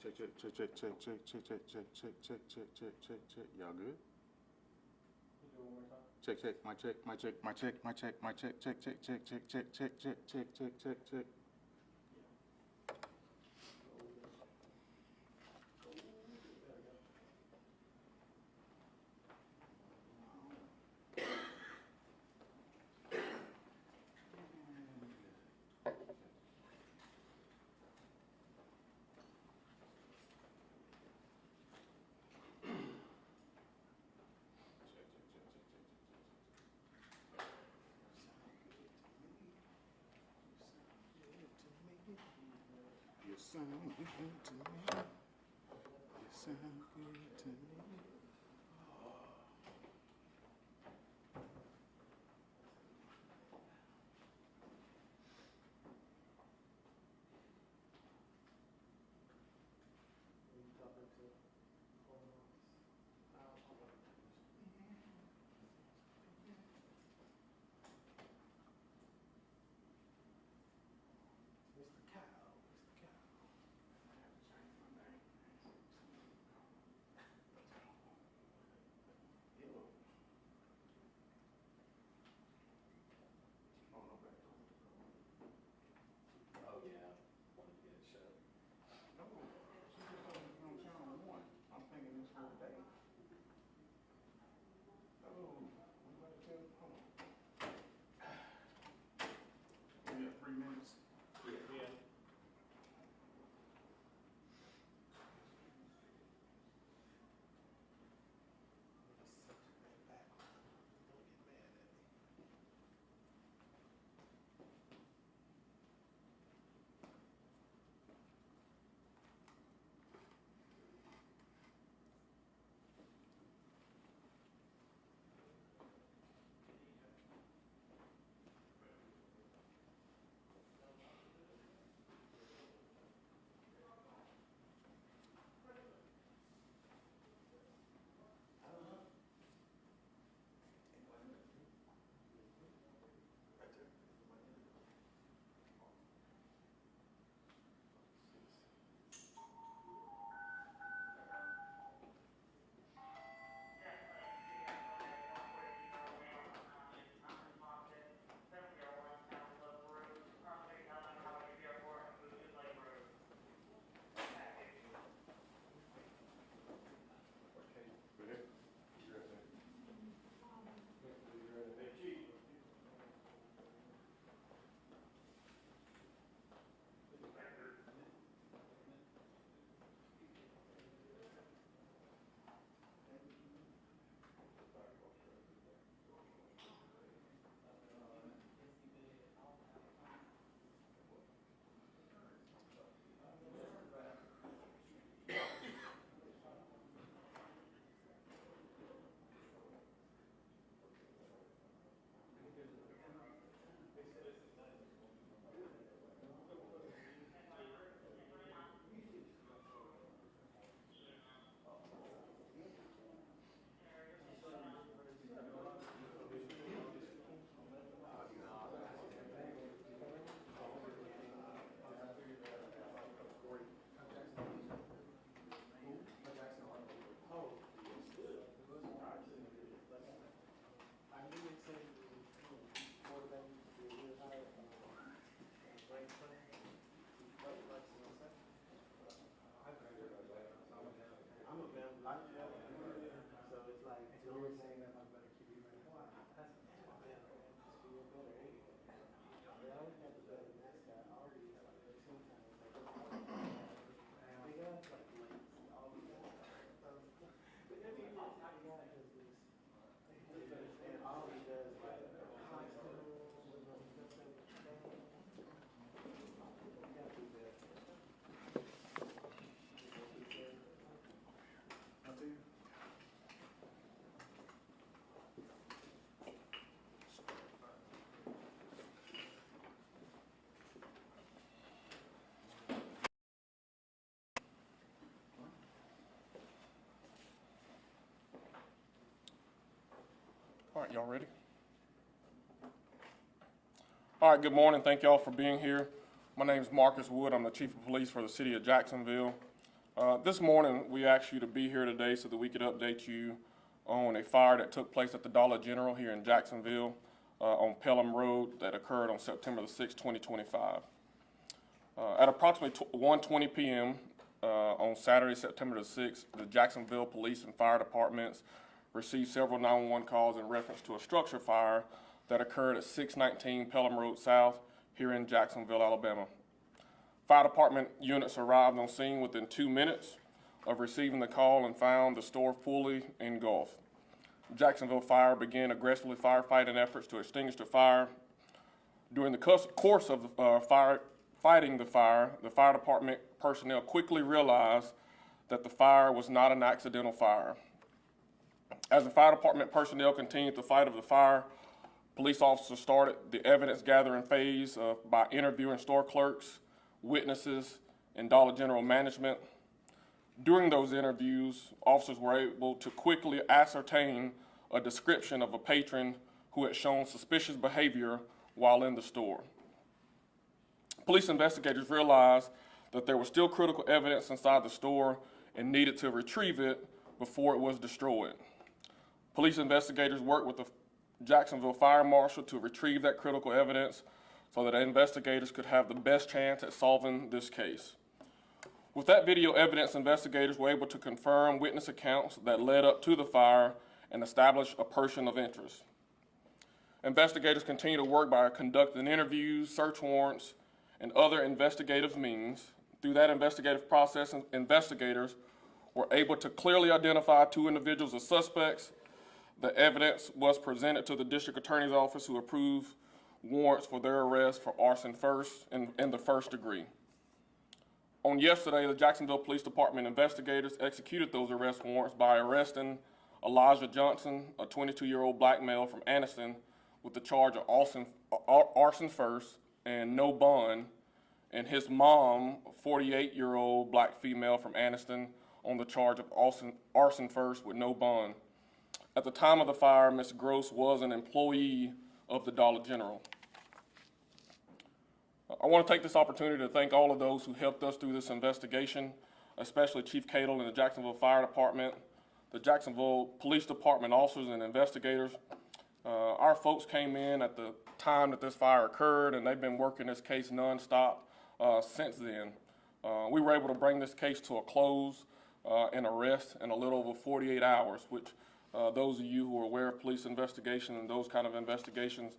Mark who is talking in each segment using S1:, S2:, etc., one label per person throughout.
S1: Check, check, check, check, check, check, check, check, check, check, check, check, check, check, check. Y'all good? Check, check, my check, my check, my check, my check, my check, check, check, check, check, check, check, check, check, check, check, check. You sound good to me. You sound good to me.
S2: All right, y'all ready? All right, good morning. Thank y'all for being here. My name is Marcus Wood. I'm the Chief of Police for the City of Jacksonville. This morning, we asked you to be here today so that we could update you on a fire that took place at the Dollar General here in Jacksonville on Pelham Road that occurred on September the 6th, 2025. At approximately 1:20 p.m. On Saturday, September the 6th, the Jacksonville Police and Fire Departments received several 911 calls in reference to a structure fire that occurred at 619 Pelham Road South here in Jacksonville, Alabama. Fire department units arrived on scene within 2 minutes of receiving the call and found the store fully engulfed. Jacksonville Fire began aggressively firefighting efforts to extinguish the fire. During the course of fighting the fire department personnel quickly realized that the fire was not an accidental fire. As the fire department personnel continued the fight of the fire, police officers started the evidence gathering phase by interviewing store clerks, witnesses, and Dollar General management. During those interviews, officers were able to quickly ascertain a description of a patron who had shown suspicious behavior while in the store. Police investigators realized that there was still critical evidence inside the store and needed to retrieve it before it was destroyed. Police investigators worked with the Jacksonville Fire Marshal to retrieve that critical evidence so that investigators could have the best chance at solving this case. With that video evidence, investigators were able to confirm witness accounts that led up to the fire and establish a person of interest. Investigators continue to work by conducting interviews, search warrants, and other investigative means. Through that investigative process, investigators were able to clearly identify 2 individuals as suspects. The evidence was presented to the district attorney's office, who approved warrants for their arrest for arson in the first degree. On yesterday, the Jacksonville Police Department investigators executed those arrest warrants by arresting Elijah Johnson, a 22-year-old black male from Anniston, with the charge of arson first and no bond, and his mom, a 48-year-old black female from Anniston, on the charge of arson first with no bond. At the time of the fire, Ms. Gross was an employee of the Dollar General. I want to take this opportunity to thank all of those who helped us through this investigation, especially Chief Cato and the Jacksonville Fire Department, the Jacksonville Police Department officers and investigators. Our folks came in at the time that this fire occurred, and they've been working this case nonstop since then. We were able to bring this case to a close and arrest in a little over 48 hours, which those of you who are aware of police investigation and those kind of investigations,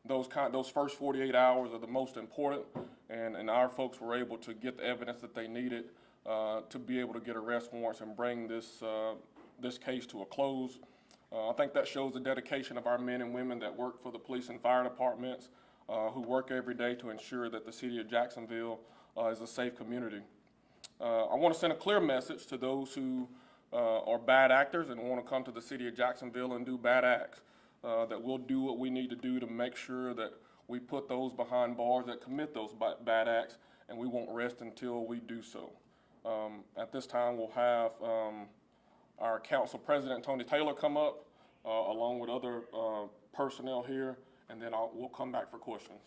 S2: those first 48 hours are the most important, and our folks were able to get the evidence that they needed to be able to get arrest warrants and bring this case to a close. I think that shows the dedication of our men and women that work for the police and fire departments, who work every day to ensure that the city of Jacksonville is a safe community. I want to send a clear message to those who are bad actors and want to come to the city of Jacksonville and do bad acts, that we'll do what we need to do to make sure that we put those behind bars that commit those bad acts, and we won't rest until we do so. At this time, we'll have our council president, Tony Taylor, come up along with other personnel here, and then we'll come back for questions.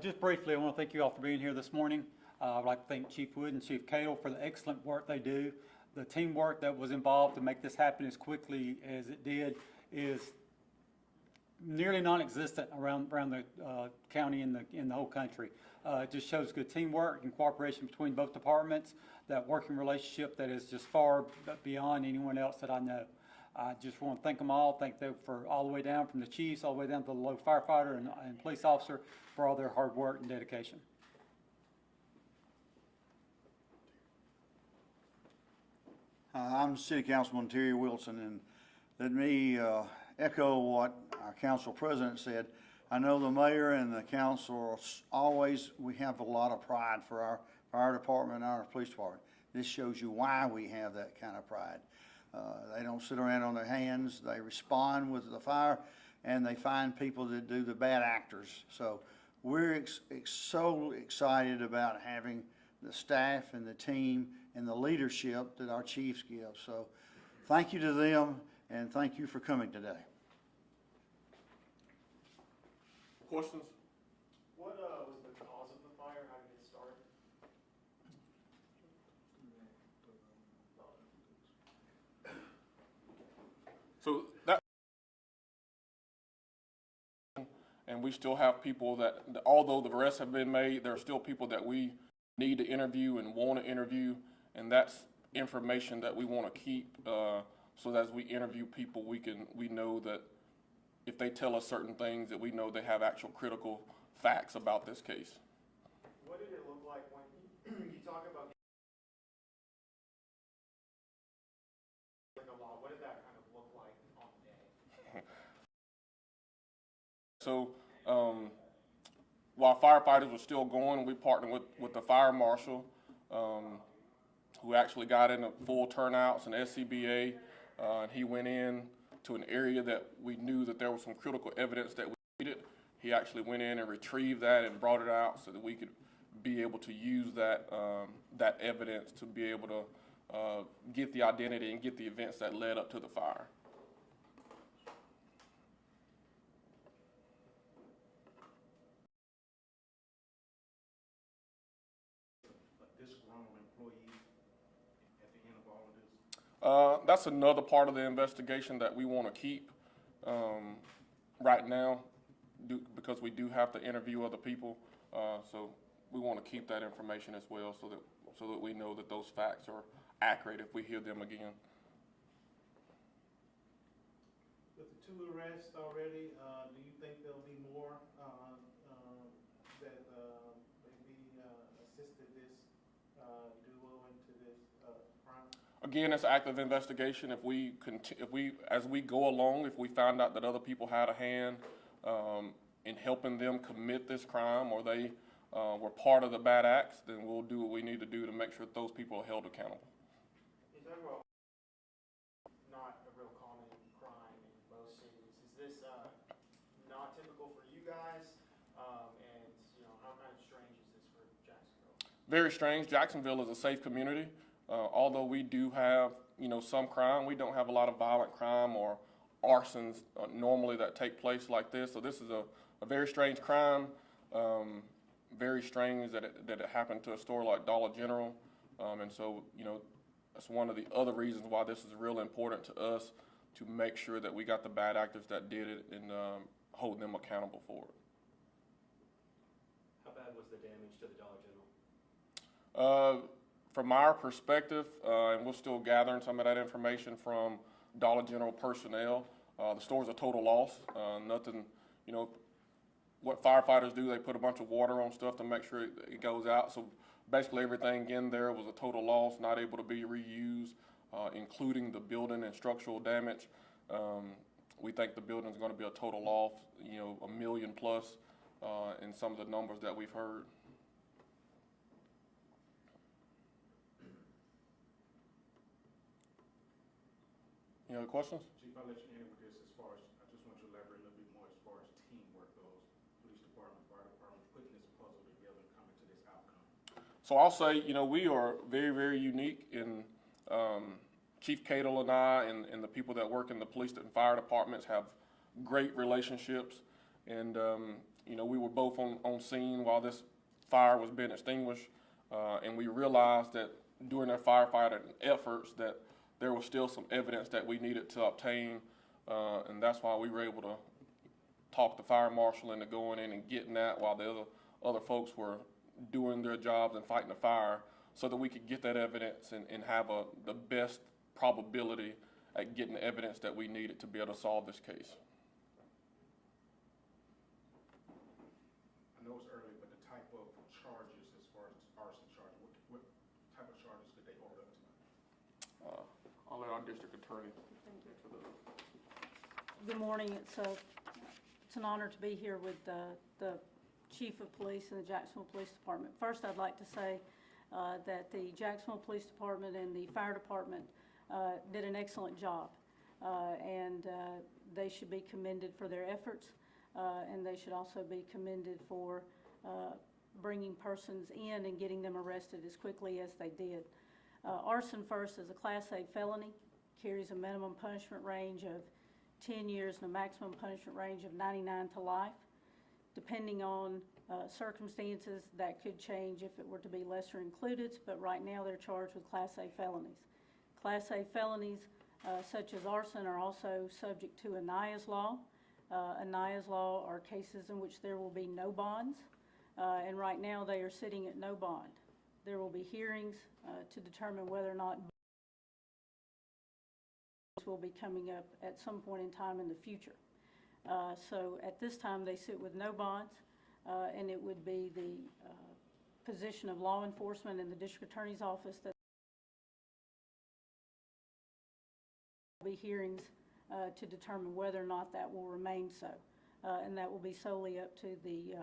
S3: Just briefly, I want to thank you all for being here this morning. I'd like to thank Chief Wood and Chief Cato for the excellent work they do. The teamwork that was involved to make this happen as quickly as it did is nearly non-existent around the county and the whole country. It just shows good teamwork and cooperation between both departments, that working relationship that is just far beyond anyone else that I know. I just want to thank them all, thank them for all the way down from the chiefs, all the way down to the local firefighter and police officer for all their hard work and dedication.
S4: I'm City Councilman Terry Wilson, and let me echo what our council president said. I know the mayor and the council we have a lot of pride for our fire department and our police department. This shows you why we have that kind of pride. They don't sit around on their hands. They respond with the fire, and they find people that do the bad actors. So we're so excited about having the staff and the team and the leadership that our chiefs give. So thank you to them, and thank you for coming today.
S2: Questions?
S5: What was the cause of the fire? How did it start?
S2: and we still have people that, although the arrests have been made, there are still people that we need to interview and want to interview, and that's information that we want to keep, so that as we interview people, we know that if they tell us certain things, that we know they have actual critical facts about this case.
S5: What did it look like when you talk about like a law? What did that kind of look like on the day?
S2: So while firefighters were still going, we partnered with the fire marshal, who actually got in a full turnouts and SCBA, and he went in to an area that we knew that there was some critical evidence that we needed. He actually went in and retrieved that and brought it out so that we could be able to use that that evidence to be able to get the identity and get the events that led up to the fire. That's another part of the investigation that we want to keep right now, because we do have to interview other people. So we want to keep that information as well, so that we know that those facts are accurate if we hear them again.
S6: With the 2 arrests already, do you think there'll be more that maybe assisted this duo into this crime?
S2: Again, it's active investigation. As we go along, if we find out that other people had a hand in helping them commit this crime, or they were part of the bad acts, then we'll do what we need to do to make sure that those people are held accountable.
S5: You talk about not a real common crime in most cities. Is this not typical for you guys? And how kind of strange is this for Jacksonville?
S2: Very strange. Jacksonville is a safe community. Although we do have, some crime, we don't have a lot of violent crime or arsons normally that take place like this. So this is a very strange crime. Very strange that it happened to a store like Dollar General. And so, that's one of the other reasons why this is real important to us, to make sure that we got the bad actors that did it and hold them accountable for it.
S7: How bad was the damage to the Dollar General?
S2: From our perspective, and we're still gathering some of that information from Dollar General personnel, the store's a total loss. Nothing, what firefighters do, they put a bunch of water on stuff to make sure it goes out. So basically everything in there was a total loss, not able to be reused, including the building and structural damage. We think the building's going to be a total loss, $1 million plus in some of the numbers that we've heard. Any other questions?
S1: Chief, I'll let you end with this. As far as, I just want you to elaborate a little bit more as far as teamwork goes. Police department, fire department, putting this puzzle together and coming to this outcome.
S2: So I'll say, we are very, very unique in Chief Cato and I and the people that work in the police and fire departments have great relationships. And, we were both on scene while this fire was being extinguished. And we realized that during our firefighting efforts that there was still some evidence that we needed to obtain, and that's why we were able to talk the fire marshal into going in and getting that while the other folks were doing their jobs and fighting the fire, so that we could get that evidence and have the best probability at getting the evidence that we needed to be able to solve this case.
S1: I know it's early, but the type of charges as far as arson charges, what type of charges did they hold up to?
S2: I'll let our district attorney.
S8: Good morning. It's an honor to be here with the Chief of Police and the Jacksonville Police Department. First, I'd like to say that the Jacksonville Police Department and the Fire Department did an excellent job, and they should be commended for their efforts, and they should also be commended for bringing persons in and getting them arrested as quickly as they did. Arson first is a Class A felony, carries a minimum punishment range of 10 years and a maximum punishment range of 99 to life. Depending on circumstances, that could change if it were to be lesser included, but right now they're charged with Class A felonies. Class A felonies such as arson are also subject to Anaya's law, Anaya's law are cases in which there will be no bonds, and right now they are sitting at no bond. There will be hearings to determine whether or not bonds will be coming up at some point in time in the future. So at this time, they sit with no bonds, and it would be the position of law enforcement in the district attorney's office that will be hearings to determine whether or not that will remain so. And that will be solely up to the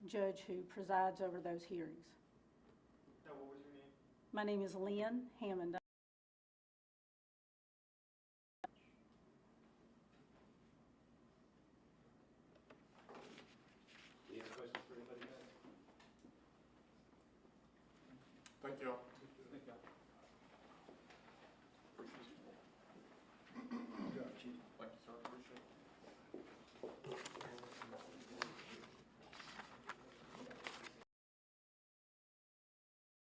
S8: judge who presides over those hearings.
S5: Now, what was your name?
S8: My name is Lynn Hammond.
S7: Any other questions for anybody, guys?
S2: Thank you all.